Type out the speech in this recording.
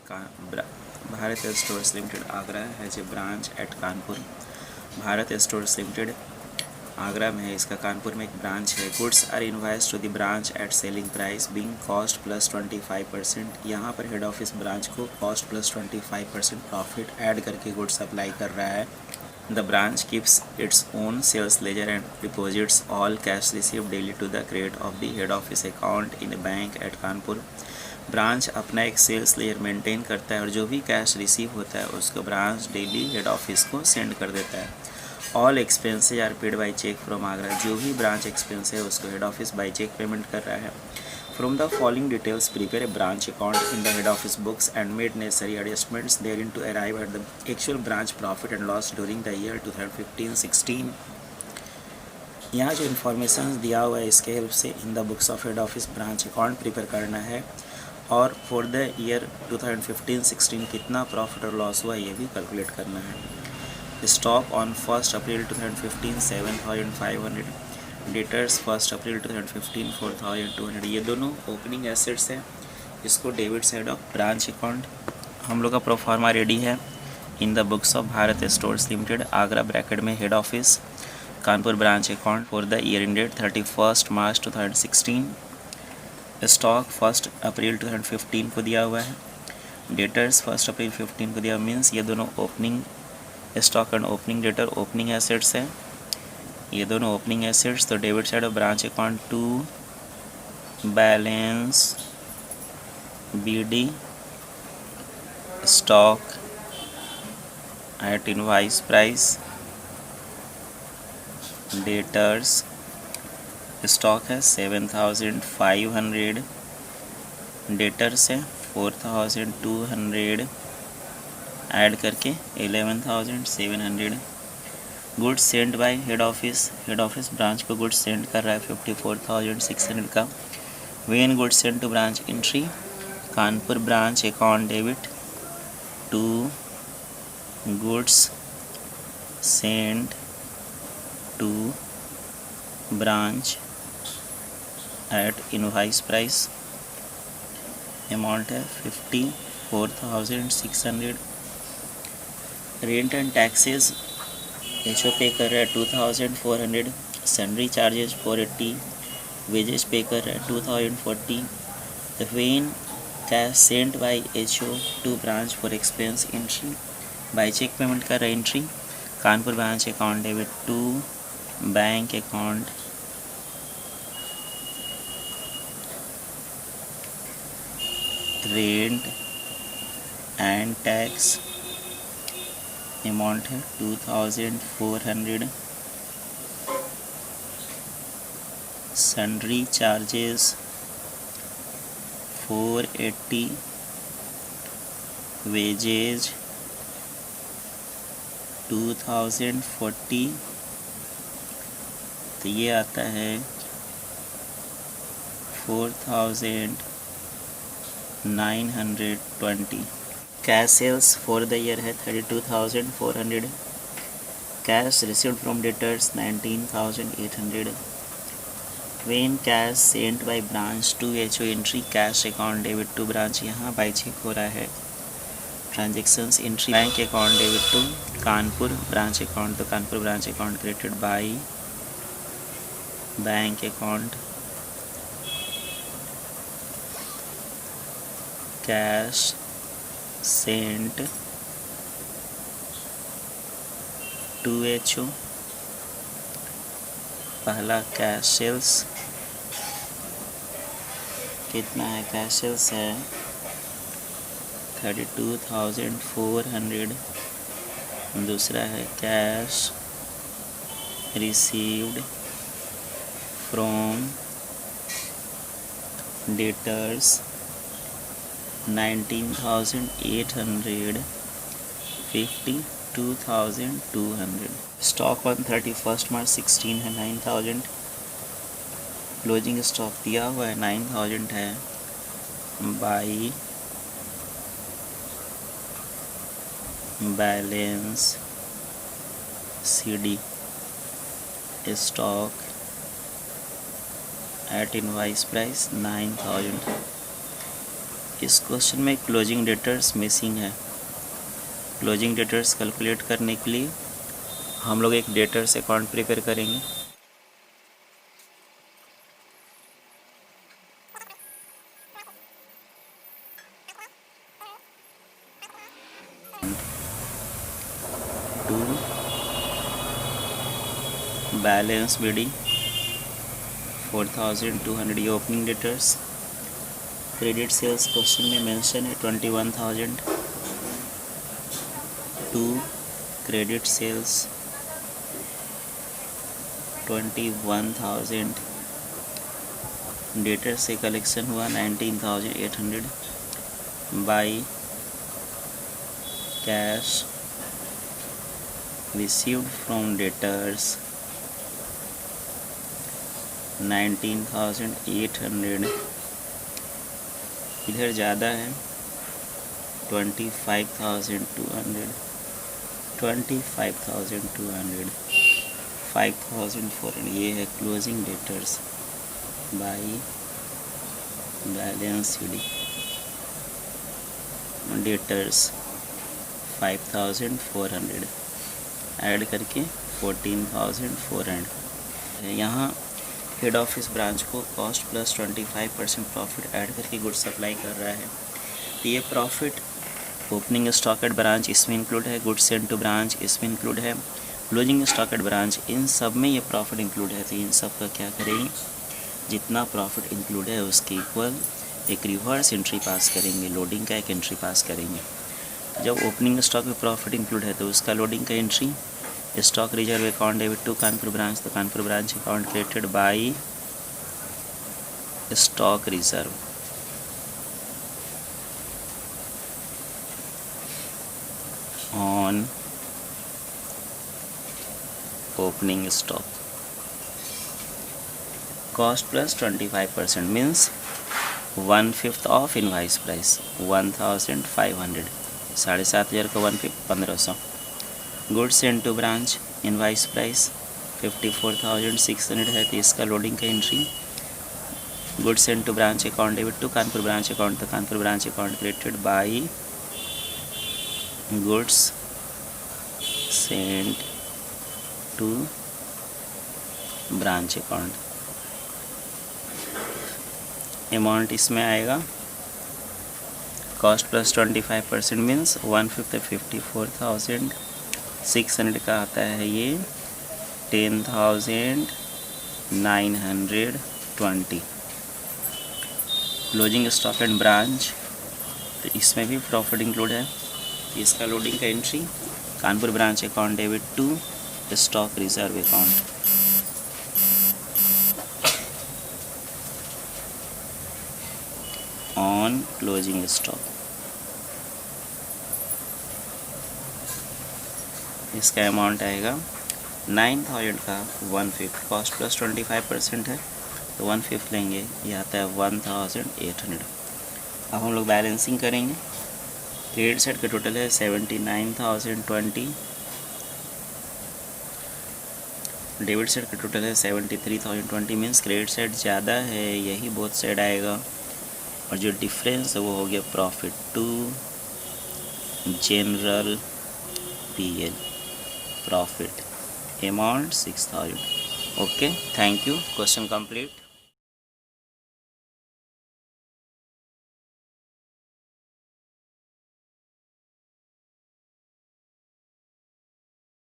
Bharat Stores Limited Agra has a branch at Kanpur. Bharat stores limited Agra में है, इसका कानपुर में एक ब्रांच है. Goods are invoice to the branch at selling price being cost plus 25%. यहाँ पर हेड ऑफिस ब्रांच को कॉस्ट प्लस 25% प्रॉफिट ऐड करके गुड्स अप्लाई कर रहा है. The branch keeps its own sales ledger and deposits all cash receive daily to the credit of the head office account in bank eight Kanpur. Branch अपना एक sales layer maintain करता है और जो भी कैश रिसीव होता है उसको ब्रांच डेली हेड ऑफिस को सेंड कर देता है. All expenses are paid by cheque from Agra. जो भी ब्रांच एक्सपेंस है उसको head office by cheque payment कर रहा है. From the following details prepare a branch account in the head office books and made necessary adjustments therein to arrive at the actual branch profit and loss during the year 2015-16. यहाँ जो information दिया हुआ है इसके help से इन the books of head office branch account prepare करना है और फॉर द ईयर 2015-16 कितना प्रॉफिट और लॉस हुआ ये भी कैलकुलेट करना है. Stock on 1 April 2015 7,500. Debtors 1 April 2015 4,200. ये दोनों ओपनिंग एसेट्स हैं. इसको debit side of branch account. हम लोग का प्रोफार्मा रेडी है in the books of Bharat stores limited Agra bracket में head office Kanpur branch account for the year ended 31 March 2016. Stock 1 April 2015 को दिया हुआ है. डेटर्स 1 अप्रैल 15 को दिया. मीन्स ये दोनों opening stock and opening debtor opening assets है. ये दोनों ओपनिंग एसेट्स. तो debit side of branch account to balance BD stock at invoice price. Debtors stock है 7,500. डेटर्स है 4,200 ऐड करके 11,700. Goods send by head office. Head office branch को goods send कर रहा है 54,600 का. When goods send to branch entry Kanpur branch account debit to goods send to branch at invoice price. Amount है 54,600. Rent and taxes HO पे कर रहा है 2,400. Salary charges 480. वेजेस पे कर रहा है 2,040. The when cash sent by HO to branch for expense entry by cheque payment कर रहा है. Entry Kanpur branch account debit to bank account rent and tax amount है 2,400. Sundry charges 480. वेजेज 2,040. तो ये आता है 4,920. Cash sales for the year है 32,400. Cash received from debtors 19,800. When cash sent by branch to HO entry cash account debit to branch. यहाँ by cheque हो रहा है. Transactions entry bank account debit to Kanpur branch account. तो Kanpur branch account credited by bank account. Cash sent to HO. पहला cash sales कितना है? Cash sales है 32,400. दूसरा है cash received from debtors 19,800. 52,200. Stock on 31 March 16 है 9,000. क्लोजिंग स्टॉक दिया हुआ है 9,000 है. By balance CD stock at invoice price 9,000. इस क्वेश्चन में क्लोजिंग डेटर्स मिसिंग है। क्लोजिंग डेटर्स कैलकुलेट करने के लिए हम लोग एक डेटर्स अकाउंट प्रिपेयर करेंगे। टू बैलेंस बिडिंग 4200 ये opening debtors. Credit sales question में मेंशन है 21,000। To credit sales 21,000। डेटर से कलेक्शन हुआ 19,800 by cash received from debtors 19,800। इधर ज़्यादा है 25,200 25,200 5,400 ये है closing debtors by balance debtors 5,400 add करके 14,400। यहाँ हेड ऑफिस ब्रांच को कॉस्ट प्लस 25% प्रॉफिट ऐड करके गुड्स सप्लाई कर रहा है। तो ये profit opening stock at branch इसमें इंक्लूड है, गुड्स सेंड टू ब्रांच इसमें इंक्लूड है, क्लोजिंग स्टॉक एट ब्रांच इन सब में ये प्रॉफिट इंक्लूड है। तो इन सब का क्या करेंगे, जितना प्रॉफिट इंक्लूड है उसके इक्वल एक रिवर्स एंट्री पास करेंगे, लोडिंग का एक एंट्री पास करेंगे। जब ओपनिंग स्टॉक में प्रॉफिट इंक्लूड है तो उसका लोडिंग का entry stock reserve account debit to Kanpur branch, तो Kanpur branch account created by stock reserve. On opening stock cost plus 25% means 1/5 of invoice price 1,500 7,500 का 1/5 1,500। Goods send to branch invoice price 54,600 है, तो इसका loading का entry goods send to branch account debit to Kanpur branch account, तो Kanpur branch account created by goods send to branch account. Amount इसमें आएगा cost plus 25% means 1/5 54,600 का आता है ये 10,920। क्लोजिंग स्टॉक एंड ब्रांच तो इसमें भी प्रॉफिट इंक्लूड है। इसका लोडिंग का entry Kanpur branch account debit to stock reserve account. On closing stock इसका अमाउंट आएगा 9,000 का 1/5 कॉस्ट प्लस 25% है तो 1/5 लेंगे, ये आता है 1,800। अब हम लोग बैलेंसिंग करेंगे। क्रेडिट साइड का टोटल है 79,020, डेबिट साइड का टोटल है 73,020 मीन्स क्रेडिट साइड ज़्यादा है, यही बोथ साइड आएगा, और जो डिफरेंस है वो हो गया profit to general PL profit amount 6,000। Okay, thank you. Question complete.